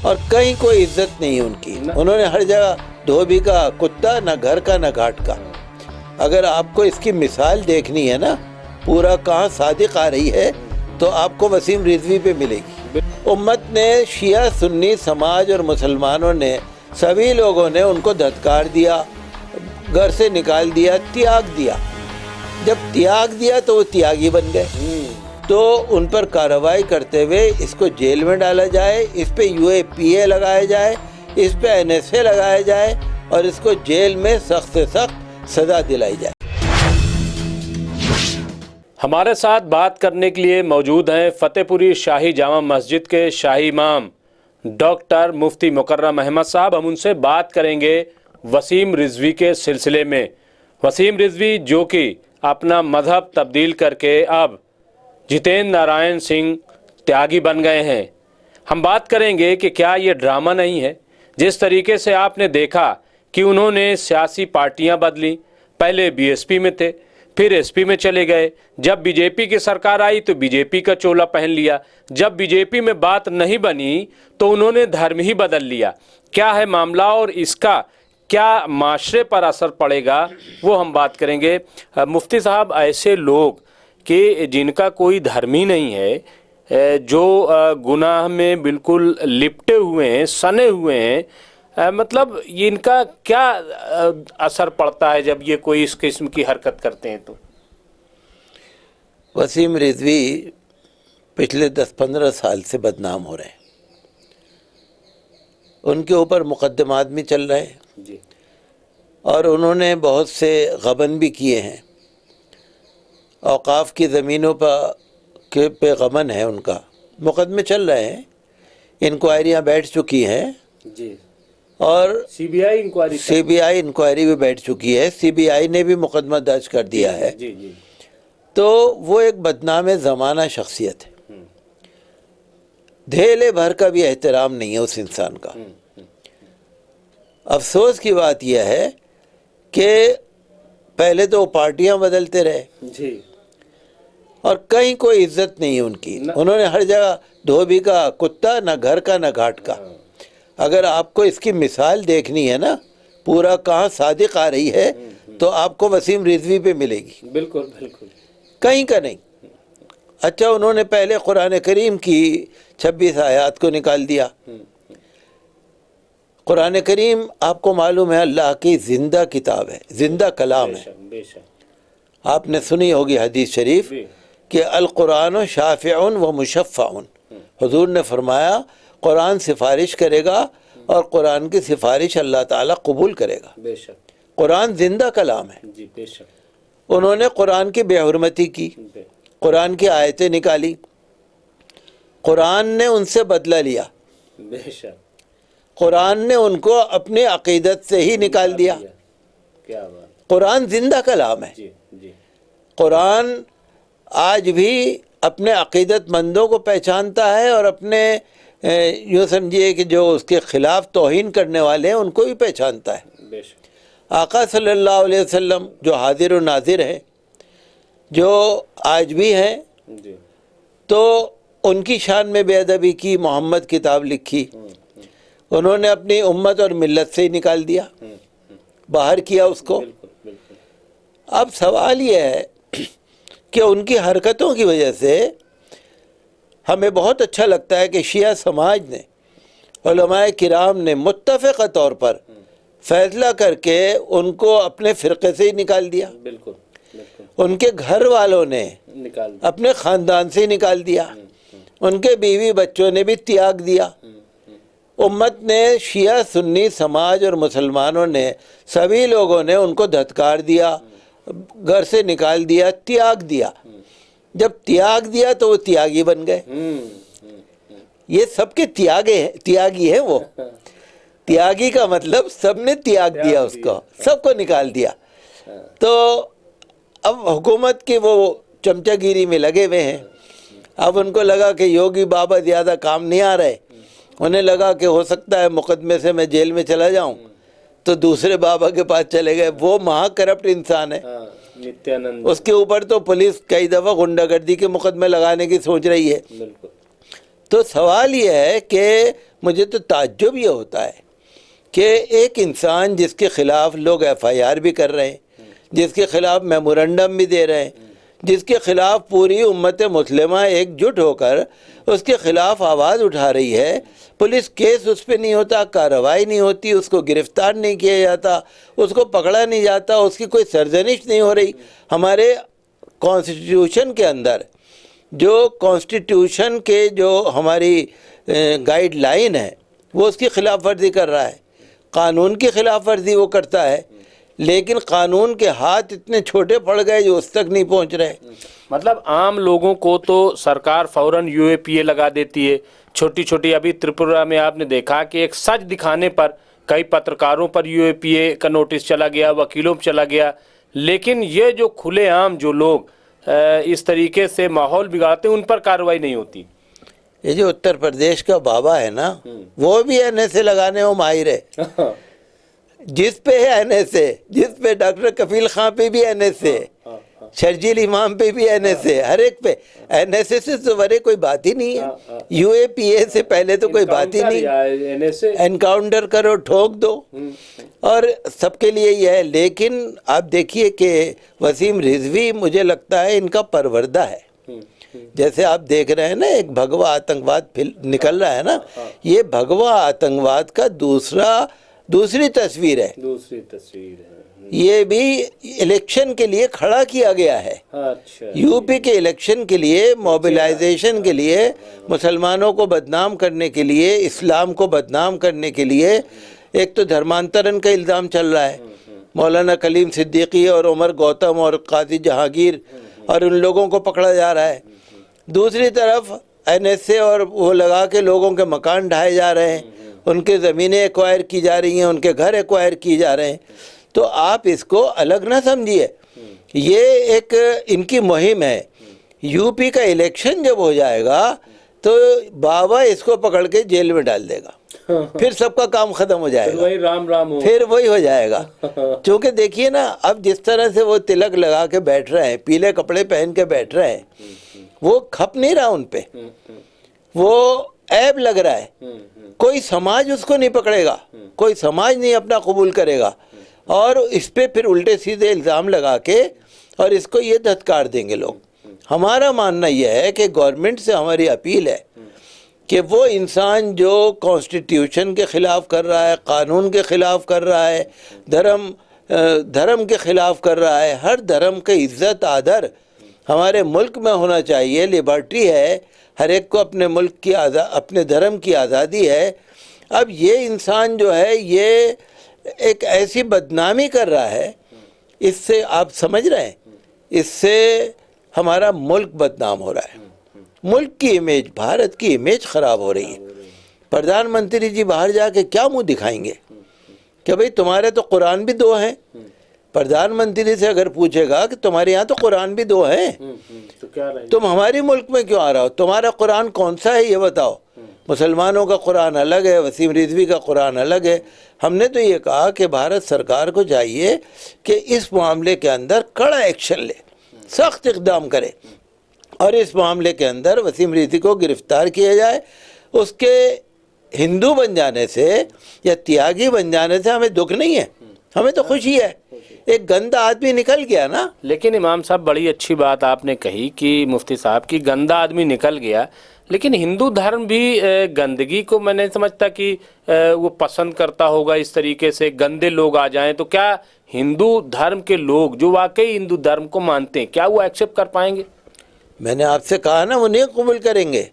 اور کہیں کوئی عزت نہیں ان کی. انہوں نے ہر جگہ دھوبی کا کتا، نہ گھر کا نہ گھاٹ کا. اگر آپ کو اس کی مثال دیکھنی ہے نا پورا کہاں صادق آ رہی ہے تو آپ کو وسیم رضوی پہ ملے گی. امت نے، شیعہ سنی سماج اور مسلمانوں نے، سبھی لوگوں نے ان کو دھتکار دیا، گھر سے نکال دیا، تیاگ دیا. جب تیاگ دیا تو وہ تیاگی بن گئے. تو ان پر کارروائی کرتے ہوئے اس کو جیل میں ڈالا جائے، اس پہ UAPA لگایا جائے، اس پہ NSA لگایا جائے اور اس کو جیل میں سخت سے سخت سزا دلائی جائے. ہمارے ساتھ بات کرنے کے لیے موجود ہیں فتح پوری شاہی جامع مسجد کے شاہی امام ڈاکٹر مفتی مکرم احمد صاحب. ہم ان سے بات کریں گے وسیم رضوی کے سلسلے میں. وسیم رضوی جو کہ اپنا مذہب تبدیل کر کے اب جتین نارائن سنگھ تیاگی بن گئے ہیں. ہم بات کریں گے کہ کیا یہ ڈرامہ نہیں ہے. جس طریقے سے آپ نے دیکھا کہ انہوں نے سیاسی پارٹیاں بدلی، پہلے BSP میں تھے، پھر SP میں چلے گئے. جب BJP کی سرکار آئی تو BJP کا چولا پہن لیا. جب BJP میں بات نہیں بنی تو انہوں نے دھرم ہی بدل لیا. کیا ہے معاملہ اور اس کا کیا معاشرے پر اثر پڑے گا وہ ہم بات کریں گے. مفتی صاحب، ایسے لوگ کہ جن کا کوئی دھرم ہی نہیں ہے، جو گناہ میں بالکل لپٹے ہوئے ہیں، سنے ہوئے ہیں، مطلب ان کا کیا اثر پڑتا ہے جب یہ کوئی اس قسم کی حرکت کرتے ہیں تو؟ وسیم رضوی پچھلے 10-15 سال سے بدنام ہو رہے ہیں. ان کے اوپر مقدمات بھی چل رہے ہیں جی. اور انہوں نے بہت سے غبن بھی کیے ہیں. اوقاف کی زمینوں پہ غبن ہے ان کا. مقدمے چل رہے ہیں، انکوائریاں بیٹھ چکی ہیں جی. اور CBI انکوائری بھی بیٹھ چکی ہے. CBI نے بھی مقدمہ درج کر دیا ہے. جی جی. تو وہ ایک بدنام زمانہ شخصیت ہے. دھیلے بھر کا بھی احترام نہیں ہے اس انسان کا. افسوس کی بات یہ ہے کہ پہلے تو وہ پارٹیاں بدلتے رہے جی. اور کہیں کوئی عزت نہیں ان کی. انہوں نے ہر جگہ دھوبی کا کتا، نہ گھر کا نہ گھاٹ کا. اگر آپ کو اس کی مثال دیکھنی ہے نا پورا کہاں صادق آ رہی ہے تو آپ کو وسیم رضوی پہ ملے گی. بالکل بالکل. کہیں کا نہیں. اچھا، انہوں نے پہلے قرآن کریم کی 26 آیات کو نکال دیا. قرآن کریم آپ کو معلوم ہے اللہ کی زندہ کتاب ہے، زندہ کلام ہے. آپ نے سنی ہوگی حدیث شریف کہ القرآن شافع و مشفع. حضور نے فرمایا قرآن سفارش کرے گا اور قرآن کی سفارش اللہ تعالیٰ قبول کرے گا. قرآن زندہ کلام ہے. انہوں نے قرآن کی بے حرمتی کی، قرآن کی آیتیں نکالی، قرآن نے ان سے بدلہ لیا، قرآن نے ان کو اپنی عقیدت سے ہی نکال دیا. قرآن زندہ کلام ہے. قرآن آج بھی اپنے عقیدت مندوں کو پہچانتا ہے اور اپنے یوں سمجھیے کہ جو اس کے خلاف توہین کرنے والے ہیں ان کو بھی پہچانتا ہے. آقا صلی اللہ علیہ وسلم جو حاضر و ناظر ہیں، جو آج بھی ہیں، تو ان کی شان میں بے ادبی کی، محمد کتاب لکھی، انہوں نے اپنی امت اور ملت سے ہی نکال دیا، باہر کیا اس کو. اب سوال یہ ہے کہ ان کی حرکتوں کی وجہ سے ہمیں بہت اچھا لگتا ہے کہ شیعہ سماج نے، علماء کرام نے متفقہ طور پر فیصلہ کر کے ان کو اپنے فرقے سے ہی نکال دیا. ان کے گھر والوں نے اپنے خاندان سے ہی نکال دیا، ان کے بیوی بچوں نے بھی تیاگ دیا. امت نے، شیعہ سنی سماج اور مسلمانوں نے، سبھی لوگوں نے ان کو دھتکار دیا، گھر سے نکال دیا، تیاگ دیا. جب تیاگ دیا تو وہ تیاگی بن گئے. یہ سب کے تیاگی ہیں. وہ تیاگی کا مطلب سب نے تیاگ دیا، اس کو سب کو نکال دیا. تو اب حکومت کی وہ چمچہ گیری میں لگے ہوئے ہیں. اب ان کو لگا کہ یوگی بابا زیادہ کام نہیں آ رہے، انہیں لگا کہ ہو سکتا ہے مقدمے سے میں جیل میں چلا جاؤں، تو دوسرے بابا کے پاس چلے گئے. وہ مہا کرپٹ انسان ہے. اس کے اوپر تو پولیس کئی دفعہ غنڈہ گردی کے مقدمے لگانے کی سوچ رہی ہے. تو سوال یہ ہے کہ مجھے تو تعجب یہ ہوتا ہے کہ ایک انسان جس کے خلاف لوگ ایف آئی آر بھی کر رہے ہیں، جس کے خلاف میمورنڈم بھی دے رہے ہیں، جس کے خلاف پوری امت مسلمہ ایک جٹ ہو کر اس کے خلاف آواز اٹھا رہی ہے، پولیس کیس اس پہ نہیں ہوتا، کارروائی نہیں ہوتی، اس کو گرفتار نہیں کیا جاتا، اس کو پکڑا نہیں جاتا، اس کی کوئی سرزنش نہیں ہو رہی. ہمارے کانسٹیٹیوشن کے اندر جو کانسٹیٹیوشن کے جو ہماری گائیڈ لائن ہے وہ اس کی خلاف ورزی کر رہا ہے، قانون کی خلاف ورزی وہ کرتا ہے، لیکن قانون کے ہاتھ اتنے چھوٹے پڑ گئے جو اس تک نہیں پہنچ رہے. مطلب عام لوگوں کو تو سرکار فوراً یو اے پی اے لگا دیتی ہے. چھوٹی چھوٹی ابھی تریپورہ میں آپ نے دیکھا کہ ایک سچ دکھانے پر کئی پترکاروں پر یو اے پی اے کا نوٹس چلا گیا، وکیلوں پر چلا گیا، لیکن یہ جو کھلے عام جو لوگ اس طریقے سے ماحول بگاڑتے ہیں ان پر کارروائی نہیں ہوتی. یہ جو اتر پردیش کا بابا ہے نا، وہ بھی این ایس اے لگانے میں ماہر ہے. جس پہ ہے این ایس اے، جس پہ ڈاکٹر کفیل خان پہ بھی این ایس اے، شرجیل امام پہ بھی این ایس اے، ہر ایک پہ این ایس اے سے تو بڑے کوئی بات ہی نہیں ہے. یو اے پی اے سے پہلے تو کوئی بات ہی نہیں، انکاؤنٹر کرو، ٹھوک دو، اور سب کے لیے یہ ہے. لیکن آپ دیکھیے کہ وسیم رضوی مجھے لگتا ہے ان کا پروردہ ہے. جیسے آپ دیکھ رہے ہیں نا ایک بھگوا آتنکواد نکل رہا ہے نا، یہ بھگوا آتنکواد کا دوسری تصویر ہے. یہ بھی الیکشن کے لیے کھڑا کیا گیا ہے. یو پی کے الیکشن کے لیے، موبلائزیشن کے لیے، مسلمانوں کو بدنام کرنے کے لیے، اسلام کو بدنام کرنے کے لیے. ایک تو دھرمانترن کا الزام چل رہا ہے، مولانا کلیم صدیقی اور عمر گوتم اور قاضی جہانگیر اور ان لوگوں کو پکڑا جا رہا ہے. دوسری طرف این ایس اے اور وہ لگا کے لوگوں کے مکان ڈھائے جا رہے ہیں، ان کے زمینیں ایکوائر کی جا رہی ہیں، ان کے گھر ایکوائر کیے جا رہے ہیں. تو آپ اس کو الگ نہ سمجھیے، یہ ایک ان کی مہم ہے. یو پی کا الیکشن جب ہو جائے گا تو بابا اس کو پکڑ کے جیل میں ڈال دے گا، پھر سب کا کام ختم ہو جائے گا، پھر وہی ہو جائے گا. چونکہ دیکھیے نا اب جس طرح سے وہ تلک لگا کے بیٹھ رہے ہیں، پیلے کپڑے پہن کے بیٹھ رہے ہیں، وہ کھپ نہیں رہا ان پہ، وہ عیب لگ رہا ہے. کوئی سماج اس کو نہیں پکڑے گا، کوئی سماج نہیں اپنا قبول کرے گا، اور اس پہ پھر الٹے سیدھے الزام لگا کے اور اس کو یہ دھتکار دیں گے لوگ. ہمارا ماننا یہ ہے کہ گورنمنٹ سے ہماری اپیل ہے کہ وہ انسان جو کانسٹیٹیوشن کے خلاف کر رہا ہے، قانون کے خلاف کر رہا ہے، دھرم کے خلاف کر رہا ہے، ہر دھرم کا عزت آدر ہمارے ملک میں ہونا چاہیے. لبرٹی ہے، ہر ایک کو اپنے ملک کی اپنے دھرم کی آزادی ہے. اب یہ انسان جو ہے یہ ایک ایسی بدنامی کر رہا ہے، اس سے آپ سمجھ رہے ہیں، اس سے ہمارا ملک بدنام ہو رہا ہے. ملک کی امیج، بھارت کی امیج خراب ہو رہی ہے. پردھان منتری جی باہر جا کے کیا منہ دکھائیں گے کہ بھئی تمہارے تو قرآن بھی 2 ہیں. پردھان منتری سے اگر پوچھے گا کہ تمہارے یہاں تو قرآن بھی 2 ہیں، تم ہماری ملک میں کیوں آ رہا ہو، تمہارا قرآن کون سا ہے یہ بتاؤ. مسلمانوں کا قرآن الگ ہے، وسیم رضوی کا قرآن الگ ہے. ہم نے تو یہ کہا کہ بھارت سرکار کو چاہیے کہ اس معاملے کے اندر کڑا ایکشن لے، سخت اقدام کرے، اور اس معاملے کے اندر وسیم رضوی کو گرفتار کیا جائے. اس کے ہندو بن جانے سے یا تیاگی بن جانے سے ہمیں دکھ نہیں ہے، ہمیں تو خوشی ہے. ایک گندا آدمی نکل گیا نا. لیکن امام صاحب بڑی اچھی بات آپ نے کہی کہ مفتی صاحب کی گندا آدمی نکل گیا، لیکن ہندو دھرم بھی گندگی کو میں نہیں سمجھتا کہ وہ پسند کرتا ہوگا. اس طریقے سے گندے لوگ آ جائیں تو کیا ہندو دھرم کے لوگ جو واقعی ہندو دھرم کو مانتے ہیں کیا وہ ایکسیپٹ کر پائیں گے؟ میں نے آپ سے کہا نا وہ نہیں قبول کریں گے.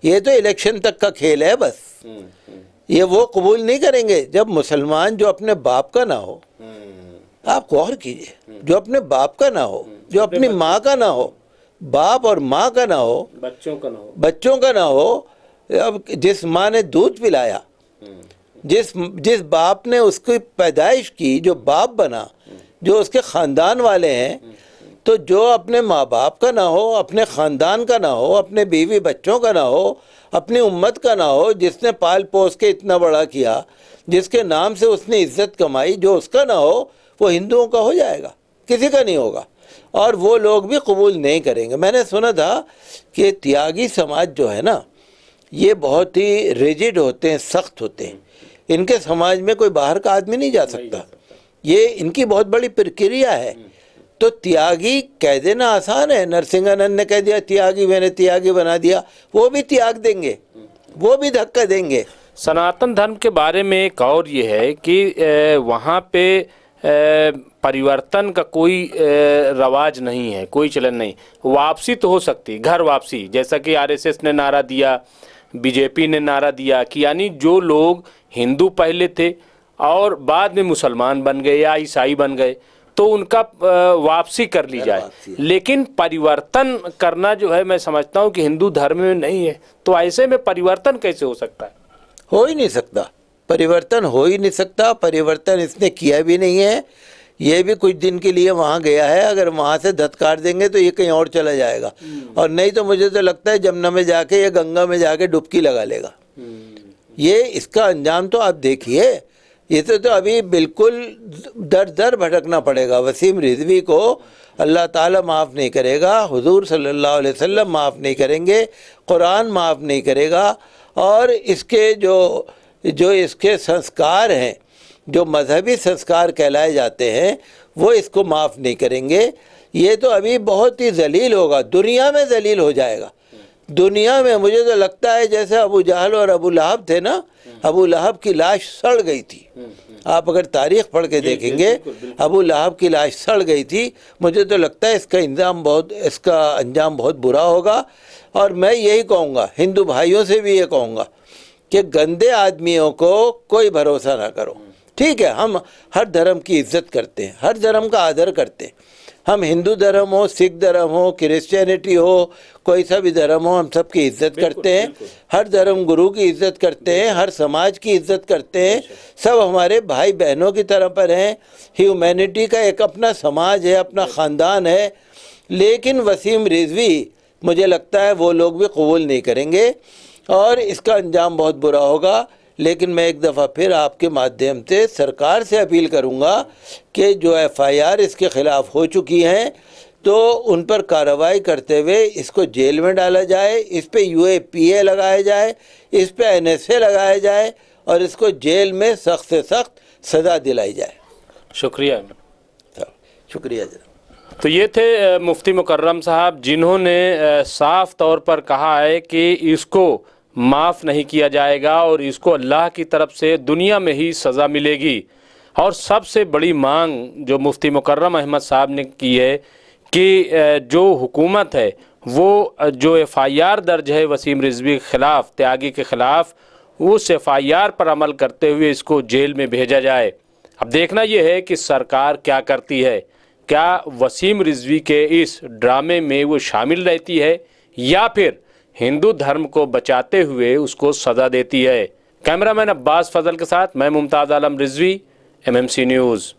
یہ تو الیکشن تک کا کھیل ہے بس. یہ وہ قبول نہیں کریں گے جب مسلمان جو اپنے باپ کا نہ ہو. آپ غور کیجئے، جو اپنے باپ کا نہ ہو، جو اپنی ماں کا نہ ہو، باپ اور ماں کا نہ ہو، بچوں کا نہ ہو. اب جس ماں نے دودھ پلایا، جس باپ نے اس کی پیدائش کی، جو باپ بنا، جو اس کے خاندان والے ہیں، تو جو اپنے ماں باپ کا نہ ہو، اپنے خاندان کا نہ ہو، اپنے بیوی بچوں کا نہ ہو، اپنی امت کا نہ ہو، جس نے پال پوس کے اتنا بڑا کیا، جس کے نام سے اس نے عزت کمائی، جو اس کا نہ ہو وہ ہندوؤں کا ہو جائے گا، کسی کا نہیں ہوگا. اور وہ لوگ بھی قبول نہیں کریں گے. میں نے سنا تھا کہ تیاگی سماج جو ہے نا، یہ بہت ہی ریجڈ ہوتے ہیں، سخت ہوتے ہیں، ان کے سماج میں کوئی باہر کا آدمی نہیں جا سکتا، یہ ان کی بہت بڑی پرکریا ہے۔ تو تیاگی کہہ دینا آسان ہے، نرسنگانند نے کہہ دیا تیاگی، میں نے تیاگی بنا دیا، وہ بھی تیاگ دیں گے، وہ بھی دھکا دیں گے۔ سناتن دھرم کے بارے میں ایک اور یہ ہے کہ وہاں پہ پریورتن کا کوئی رواج نہیں ہے، کوئی چلن نہیں، واپسی تو ہو سکتی، گھر واپسی، جیسا کہ RSS نے نعرہ دیا، BJP نے نعرہ دیا کہ یعنی جو لوگ ہندو پہلے تھے اور بعد میں مسلمان بن گئے یا عیسائی بن گئے تو ان کا واپسی کر لی جائے، لیکن پریورتن کرنا جو ہے میں سمجھتا ہوں کہ ہندو دھرم میں نہیں ہے، تو ایسے میں پریورتن کیسے ہو سکتا ہے؟ ہو ہی نہیں سکتا، پریورتن ہو ہی نہیں سکتا، پریورتن اس نے کیا بھی نہیں ہے، یہ بھی کچھ دن کے لیے وہاں گیا ہے، اگر وہاں سے دھتکار دیں گے تو یہ کہیں اور چلا جائے گا، اور نہیں تو مجھے تو لگتا ہے جمنا میں جا کے یا گنگا میں جا کے ڈبکی لگا لے گا۔ یہ اس کا انجام تو آپ دیکھیے، یہ تو ابھی بالکل در در بھٹکنا پڑے گا۔ وسیم رضوی کو اللہ تعالیٰ معاف نہیں کرے گا، حضور صلی اللہ علیہ وسلم معاف نہیں کریں گے، قرآن معاف نہیں کرے گا، اور اس کے جو اس کے سنسکار ہیں، جو مذہبی سنسکار کہلائے جاتے ہیں، وہ اس کو معاف نہیں کریں گے۔ یہ تو ابھی بہت ہی ذلیل ہوگا، دنیا میں ذلیل ہو جائے گا۔ دنیا میں مجھے تو لگتا ہے جیسے ابو جہل اور ابو لہب تھے نا، ابو لہب کی لاش سڑ گئی تھی، آپ اگر تاریخ پڑھ کے دیکھیں گے ابو لہب کی لاش سڑ گئی تھی۔ مجھے تو لگتا ہے اس کا انجام بہت برا ہوگا، اور میں یہی کہوں گا، ہندو بھائیوں سے بھی یہ کہوں گا کہ گندے آدمیوں کو کوئی بھروسہ نہ کرو۔ ٹھیک ہے، ہم ہر دھرم کی عزت کرتے ہیں، ہر دھرم کا آدر کرتے ہیں، ہم ہندو دھرم ہو، سکھ دھرم ہو، کرسچینٹی ہو، کوئی سا بھی دھرم ہو، ہم سب کی عزت کرتے ہیں، ہر دھرم گرو کی عزت کرتے ہیں، ہر سماج کی عزت کرتے ہیں، سب ہمارے بھائی بہنوں کی طرح پر ہیں۔ ہیومینٹی کا ایک اپنا سماج ہے، اپنا خاندان ہے، لیکن وسیم رضوی مجھے لگتا ہے وہ لوگ بھی قبول نہیں کریں گے، اور اس کا انجام بہت برا ہوگا۔ لیکن میں ایک دفعہ پھر آپ کے مادھیم سے سرکار سے اپیل کروں گا کہ جو FIR اس کے خلاف ہو چکی ہیں تو ان پر کارروائی کرتے ہوئے اس کو جیل میں ڈالا جائے، اس پہ UAPA لگایا جائے، اس پہ NSA لگایا جائے، اور اس کو جیل میں سخت سے سخت سزا دلائی جائے۔ شکریہ۔ شکریہ جناب۔ تو یہ تھے مفتی مکرم صاحب، جنہوں نے صاف طور پر کہا ہے کہ اس کو معاف نہیں کیا جائے گا اور اس کو اللہ کی طرف سے دنیا میں ہی سزا ملے گی۔ اور سب سے بڑی مانگ جو مفتی مکرم احمد صاحب نے کی ہے کہ جو حکومت ہے وہ جو FIR درج ہے وسیم رضوی کے خلاف، تیاگی کے خلاف، اس FIR پر عمل کرتے ہوئے اس کو جیل میں بھیجا جائے۔ اب دیکھنا یہ ہے کہ سرکار کیا کرتی ہے، کیا وسیم رضوی کے اس ڈرامے میں وہ شامل رہتی ہے یا پھر ہندو دھرم کو بچاتے ہوئے اس کو سزا دیتی ہے۔ کیمرہ مین عباس فضل کے ساتھ میں ممتاز عالم رضوی، MMC نیوز۔